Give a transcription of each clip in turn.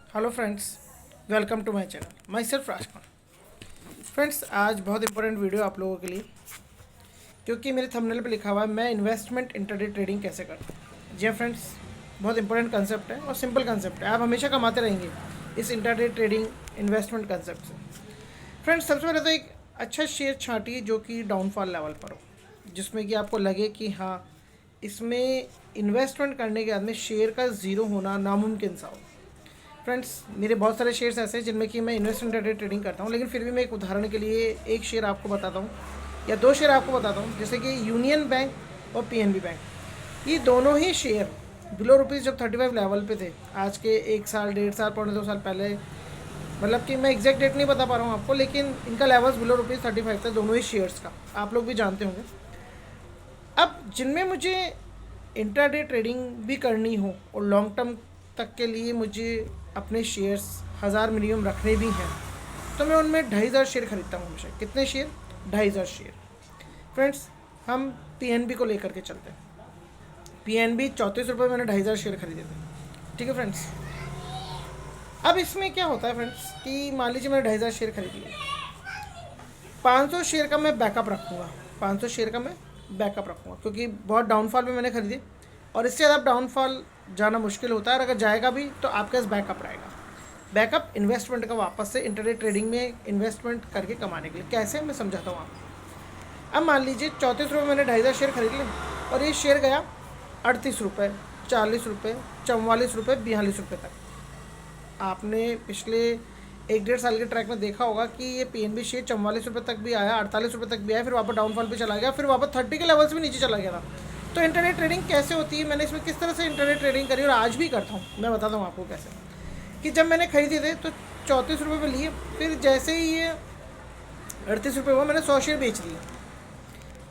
Hello friends, welcome to my channel. Myself Rajkumar. Friends, आज बहुत important video आप लोगों के लिए, क्योंकि मेरे थंबनेल पे लिखा हुआ है मैं इन्वेस्टमेंट इंटरडे ट्रेडिंग कैसे करता हूँ। जी हाँ फ्रेंड्स, बहुत इंपॉर्टेंट कंसेप्ट है और सिंपल कंसेप्ट है। आप हमेशा कमाते रहेंगे इस इंटरडे ट्रेडिंग इन्वेस्टमेंट कंसेप्ट से। फ्रेंड्स, सबसे पहले तो एक अच्छा शेयर छांटिए जो कि डाउनफॉल लेवल पर हो, जिसमें कि आपको लगे कि हाँ, इसमें इन्वेस्टमेंट करने के बाद में शेयर का ज़ीरो होना नामुमकिन सा हो। फ्रेंड्स, मेरे बहुत सारे शेयर्स ऐसे हैं जिनमें कि मैं इन्वेस्टमेंट इंटरडे ट्रेडिंग करता हूँ, लेकिन फिर भी मैं एक उदाहरण के लिए एक शेयर आपको बताता हूँ या दो शेयर आपको बताता हूँ, जैसे कि यूनियन बैंक और पीएनबी बैंक। ये दोनों ही शेयर बिलो रुपीज़ जब 35 लेवल पे थे, आज के 1 साल 1.5 साल 1.25 साल पहले, मतलब कि मैं एग्जैक्ट डेट नहीं बता पा रहा हूँ आपको, लेकिन इनका लेवल्स बिलो रुपीज़ 35 था दोनों ही शेयर्स का। आप लोग भी जानते होंगे। अब जिनमें मुझे इंट्राडे ट्रेडिंग भी करनी हो और लॉन्ग टर्म तक के लिए मुझे अपने शेयर्स 1000 मिनिमम रखने भी हैं, तो मैं उनमें 2500 शेयर खरीदता हूँ हमेशा। कितने शेयर? 2500 शेयर। फ्रेंड्स, हम पीएनबी को लेकर के चलते हैं। पीएनबी 34 रुपये मैंने 2500 शेयर खरीदे थे। ठीक है फ्रेंड्स। अब इसमें क्या होता है फ्रेंड्स कि मान लीजिए मैंने 2500 शेयर खरीद लिए, 500 शेयर का मैं बैकअप रखूँगा। 500 शेयर का मैं बैकअप रखूँगा, क्योंकि बहुत डाउनफॉल में मैंने खरीदे और इससे ज़्यादा डाउनफॉल जाना मुश्किल होता है, और अगर जाएगा भी तो आपके पास बैकअप रहेगा। बैकअप इन्वेस्टमेंट का वापस से इंटरडे ट्रेडिंग में इन्वेस्टमेंट करके कमाने के लिए। कैसे, मैं समझाता हूँ आपको। अब मान लीजिए 34 रुपये मैंने 2500 शेयर खरीद लिए और ये शेयर गया 38 रुपये, 40 रुपये, 44 रुपये, 42 रुपये तक। आपने पिछले 1 1.5 साल के ट्रैक में देखा होगा कि ये पीएनबी शेयर 44 रुपये तक भी आया, 48 रुपये तक भी आया, फिर वापस डाउनफॉल पे चला गया, फिर वापस 30 के लेवल्स भी नीचे चला गया था। तो इंटरनेट ट्रेडिंग कैसे होती है, मैंने इसमें किस तरह से इंटरनेट ट्रेडिंग करी और आज भी करता हूँ, मैं बताता हूँ आपको कैसे। कि जब मैंने खरीदे थे तो 34 रुपये पे लिए, फिर जैसे ही ये 38 रुपये हुआ मैंने 100 शेयर बेच दिए।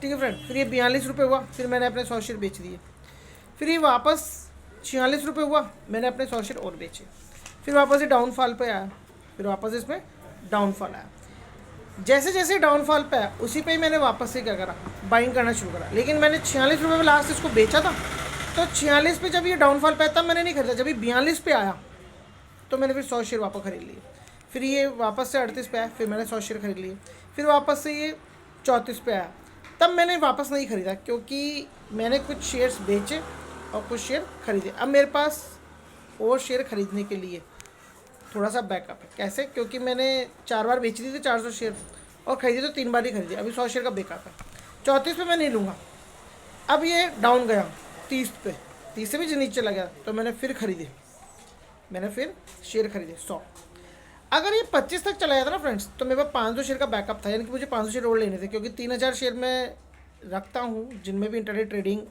ठीक है फ्रेंड। फिर ये 42 रुपये हुआ, फिर मैंने अपने 100 शेयर बेच दिए। फिर ये वापस 46 रुपये हुआ, मैंने अपने 100 शेयर और बेचे। फिर वापस ये डाउनफॉल पे आया, फिर वापस इसमें डाउनफॉल आया। जैसे जैसे डाउनफॉल पे आया उसी पे ही मैंने वापस से क्या करा, बाइंग करना शुरू करा। लेकिन मैंने 46 रुपये में लास्ट इसको बेचा था, तो 46 पे जब ये डाउनफॉल पे आया तब मैंने नहीं खरीदा। जब ये 42 पे आया तो मैंने फिर 100 शेयर वापस खरीद लिए। फिर ये वापस से 38 पे आया, फिर मैंने 100 शेयर खरीद लिए। फिर वापस से ये 34 पे आया, तब मैंने वापस नहीं खरीदा, क्योंकि मैंने कुछ शेयर्स बेचे और कुछ शेयर खरीदे। अब मेरे पास और शेयर खरीदने के लिए थोड़ा सा बैकअप है। कैसे? क्योंकि मैंने 4 बार बेच दी थी 400 शेयर और खरीदे तो 3 बार ही खरीदे। अभी 100 शेयर का बैकअप है। 34 पे मैं नहीं लूँगा। अब ये डाउन गया 30 पे, 30 से भी जो नीचे चला गया, तो मैंने फिर खरीदे, मैंने फिर शेयर खरीदे 100। अगर ये 25 तक चला जाता ना फ्रेंड्स, तो मेरे पास 500 शेयर का बैकअप था, यानी कि मुझे 500 शेयर और लेने थे, क्योंकि 3000 शेयर मैं रखता हूँ जिनमें भी इंटरडे ट्रेडिंग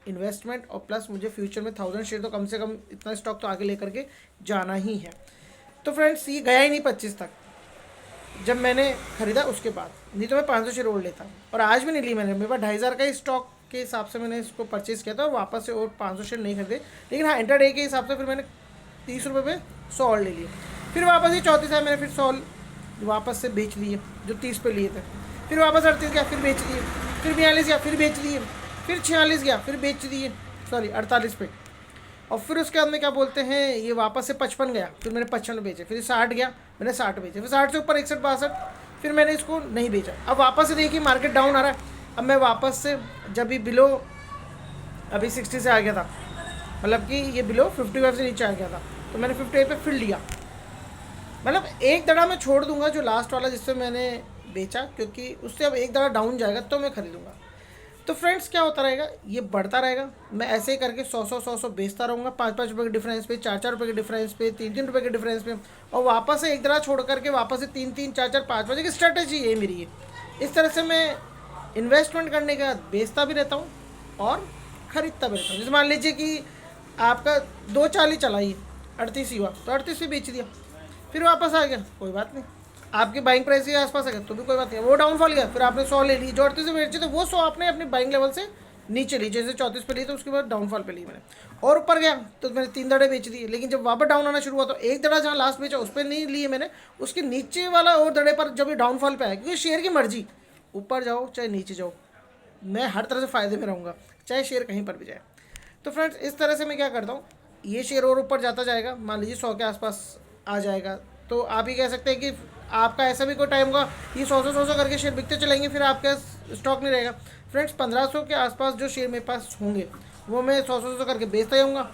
इन्वेस्टमेंट, और प्लस मुझे फ्यूचर में 1000 शेयर तो कम से कम इतना स्टॉक तो आगे लेकर के जाना ही है। तो फ्रेंड्स, ये गया ही नहीं 25 तक जब मैंने खरीदा उसके बाद, नहीं तो मैं 500 शेयर और लेता। और आज भी नहीं ली मैंने, मेरे पास 2500 का ही स्टॉक के हिसाब से मैंने इसको परचेज़ किया था और वापस से और 500 शेयर नहीं खरीदे। लेकिन हाँ, इंटरडे के हिसाब से फिर मैंने 30 रुपये पे 100 और ले लिए। फिर वापस ही 34 आया, मैंने फिर 100 वापस से बेच लिए जो 30 पे लिए थे। फिर वापस 38 गया, फिर बेच दिए। फिर 42 गया, फिर बेच दिए। फिर 46 गया, फिर बेच दिए, सॉरी 48 पे। और फिर उसके बाद में क्या बोलते हैं, ये वापस से 55 गया, फिर मैंने 55 बेचे। फिर 60 गया, मैंने 60 बेचे। फिर 60 से ऊपर 61 62, फिर मैंने इसको नहीं बेचा। अब वापस से देखिए मार्केट डाउन आ रहा है। अब मैं वापस से, जब भी बिलो अभी 60 से आ गया था, मतलब कि ये बिलो 55 से नीचे आ गया था, तो मैंने 58 पे फिर लिया। मतलब एक दड़ा मैं छोड़ दूंगा जो लास्ट वाला जिससे मैंने बेचा, क्योंकि उससे अब एक दड़ा डाउन जाएगा तो मैं खरीदूंगा। तो फ्रेंड्स, क्या होता रहेगा, ये बढ़ता रहेगा। मैं ऐसे ही करके 100 बेचता रहूँगा, 5 5 रुपये के डिफरेंस पे, 4 4 रुपये के डिफरेंस पे, 3 3 रुपये के डिफरेंस पे, और वापस से एक दरा छोड़ करके वापस से 3 3 4 4 5 5 की स्ट्रेटेजी है मेरी ये। इस तरह से मैं इन्वेस्टमेंट करने के बाद बेचता भी रहता हूँ और ख़रीदता भी रहता हूँ। जैसे मान लीजिए कि आपका 240 चला, ये 38 ही हुआ तो 38 भी बेच दिया, फिर वापस आ गया, कोई बात नहीं। आपकी बाइंग प्राइस के आसपास आ गया तो भी कोई बात नहीं। वो डाउनफॉल गया, फिर आपने 100 ले ली, जो 38 से बेची तो वो 100 आपने अपनी बाइंग लेवल से नीचे ली। जैसे 34 पे ली तो उसके बाद डाउनफॉल पे ली मैंने, और ऊपर गया तो मैंने 3 दड़े बेच दिए। लेकिन जब वापस डाउन आना शुरू हुआ तो एक दड़ा जहाँ लास्ट बेचा उस पर नहीं लिए मैंने, उसके नीचे वाला और दड़े पर जब ये डाउनफॉल पे आया, क्योंकि शेयर की मर्जी, ऊपर जाओ चाहे नीचे जाओ, मैं हर तरह से फ़ायदे में रहूँगा, चाहे शेयर कहीं पर भी जाए। तो फ्रेंड्स, इस तरह से मैं क्या करता हूँ, ये शेयर और ऊपर जाता जाएगा, मान लीजिए 100 के आसपास आ जाएगा। तो आप ही कह सकते हैं कि आपका ऐसा भी कोई टाइम होगा ये 100 करके शेयर बिकते चलेंगे, फिर आपका स्टॉक नहीं रहेगा। फ्रेंड्स 1500 के आसपास जो शेयर मेरे पास होंगे वो मैं 100 करके बेचता जाऊँगा,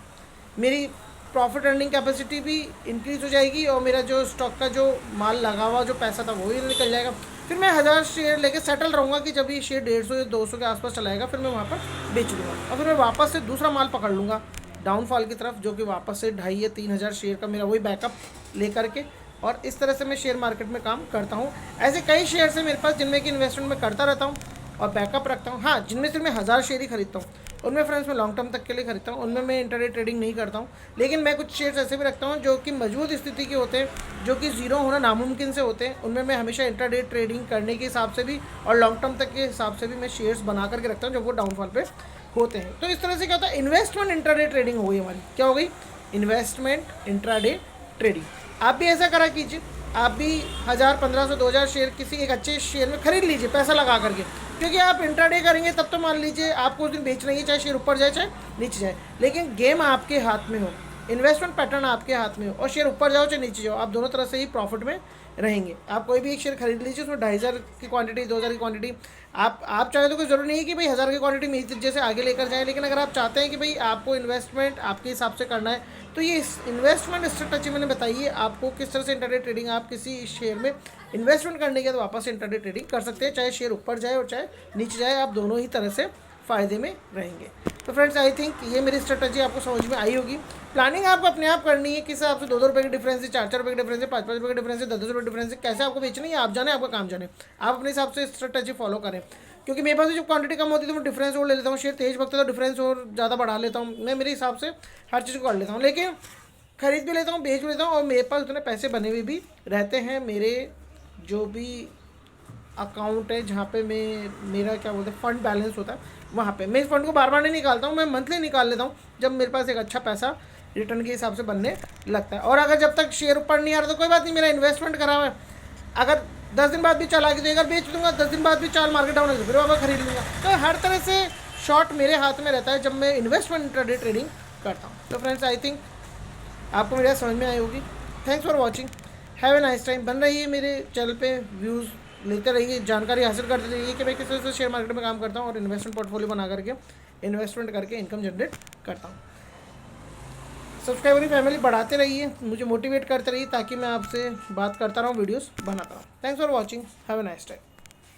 मेरी प्रॉफिट अर्निंग कैपेसिटी भी इंक्रीज हो जाएगी और मेरा जो स्टॉक का जो माल लगा हुआ जो पैसा था वो ही निकल जाएगा। फिर मैं 1000 शेयर लेके सेटल रहूँगा कि जब ये शेयर 150 या 200 के आसपास चलाएगा फिर मैं वहाँ पर बेच लूँगा और फिर मैं वापस से दूसरा माल पकड़ लूँगा डाउनफॉल की तरफ, जो कि वापस से 2,500 या 3,000 शेयर का मेरा वही बैकअप लेकर के, और इस तरह से मैं शेयर मार्केट में काम करता हूँ। ऐसे कई शेयर्स हैं मेरे पास जिनमें कि इन्वेस्टमेंट मैं करता रहता हूँ और बैकअप रखता हूँ। हाँ, जिनमें सिर्फ मैं 1000 शेयर ही खरीदता हूँ, उनमें फ्रेंड्स मैं लॉन्ग टर्म तक के लिए खरीदता हूँ, उनमें मैं इंटरडे ट्रेडिंग नहीं करता हूँ। लेकिन मैं कुछ शेयर्स ऐसे भी रखता हूँ जो कि मजबूत स्थिति के होते हैं, जो कि ज़ीरो होना नामुमकिन से होते हैं, उनमें मैं हमेशा इंटरडे ट्रेडिंग करने के हिसाब से भी और लॉन्ग टर्म तक के हिसाब से भी मैं शेयर्स बना करके रखता हूँ जब वो डाउनफॉल पे होते हैं। तो इस तरह से क्या होता है, इन्वेस्टमेंट इंट्राडे ट्रेडिंग हो गई हमारी। क्या हो गई? Investment intraday trading. आप भी ऐसा करा कीजिए, आप भी 1000, 1500, 2000 शेयर किसी एक अच्छे शेयर में खरीद लीजिए पैसा लगा करके, क्योंकि आप इंट्राडे करेंगे तब तो मान लीजिए आपको उस दिन बेचना ही है, चाहे शेयर ऊपर जाए चाहे नीचे जाए, लेकिन गेम आपके हाथ में हो, इन्वेस्टमेंट पैटर्न आपके हाथ में हो और शेयर ऊपर जाओ चाहे नीचे जाओ, आप दोनों तरह से ही प्रॉफिट में रहेंगे। आप कोई भी एक शेयर खरीद लीजिए, उसमें 2,500 की क्वांटिटी, 2,000 की क्वांटिटी, आप चाहे तो कोई ज़रूरी नहीं है कि भाई 1000 की क्वांटिटी मेरी जैसे आगे लेकर जाए, लेकिन अगर आप चाहते हैं कि भाई आपको इन्वेस्टमेंट आपके हिसाब से करना है तो ये इन्वेस्टमेंट स्ट्रेटजी मैंने बताई है आपको किस तरह से इंटरडे ट्रेडिंग आप किसी शेयर में इन्वेस्टमेंट करने के बाद वापस इंटरडे ट्रेडिंग कर सकते हैं, चाहे शेयर ऊपर जाए और चाहे नीचे जाए, आप दोनों ही तरह से फ़ायदे में रहेंगे। तो फ्रेंड्स आई थिंक ये मेरी स्ट्रेटजी आपको समझ में आई होगी। प्लानिंग आपको अपने आप करनी है, किस हिसाब से 2-2 रुपये की डिफरेंस है, 4-4 रुपये की डिफरेंस है, 5-5 रुपये की डिफरेंस है, 10-10 रुपये डिफरेंस है, कैसे आपको बेचना है आप जाने, आपका काम जाने, आप अपने हिसाब से स्ट्रेटजी फॉलो करें। क्योंकि मेरे पास जब क्वांटिटी कम होती है तो मैं डिफरेंस और ले लेता हूँ, शेयर तेज भगता है तो डिफरेंस और ज़्यादा बढ़ा लेता हूँ, मैं मेरे हिसाब से हर चीज़ को कर लेता हूँ, लेकिन खरीद भी लेता हूँ, बेच भी लेता हूँ और मेरे पास उतने पैसे बने हुए भी रहते हैं। मेरे जो भी अकाउंट है जहाँ पे मेरा क्या बोलते हैं फंड बैलेंस होता है, वहाँ पे मैं इस फंड को बार बार नहीं निकालता हूँ, मैं मंथली निकाल लेता हूँ जब मेरे पास एक अच्छा पैसा रिटर्न के हिसाब से बनने लगता है। और अगर जब तक शेयर ऊपर नहीं आ रहा तो कोई बात नहीं, मेरा इन्वेस्टमेंट करा हुआ है, अगर 10 दिन बाद भी चला गया तो एक बार बेच दूंगा, 10 दिन बाद भी चाल मार्केट डाउन है फिर वापस खरीद लूँगा। तो हर तरह से शॉर्ट मेरे हाथ में रहता है जब मैं इन्वेस्टमेंट इंट्राडे ट्रेडिंग करता हूँ। तो फ्रेंड्स आई थिंक आपको मेरी समझ में आई होगी। Thanks for watching, have a nice time. बन रही है मेरे चैनल पे, व्यूज़ लेते रहिए, जानकारी हासिल करते रहिए कि मैं किस तरह से शेयर मार्केट में काम करता हूँ और इन्वेस्टमेंट पोर्टफोलियो बना करके इन्वेस्टमेंट करके इनकम जनरेट करता हूँ। सब्सक्राइबर की फैमिली बढ़ाते रहिए, मुझे मोटिवेट करते रहिए ताकि मैं आपसे बात करता रहूँ, वीडियोस बनाता रहूँ। Thanks for watching, have a nice time.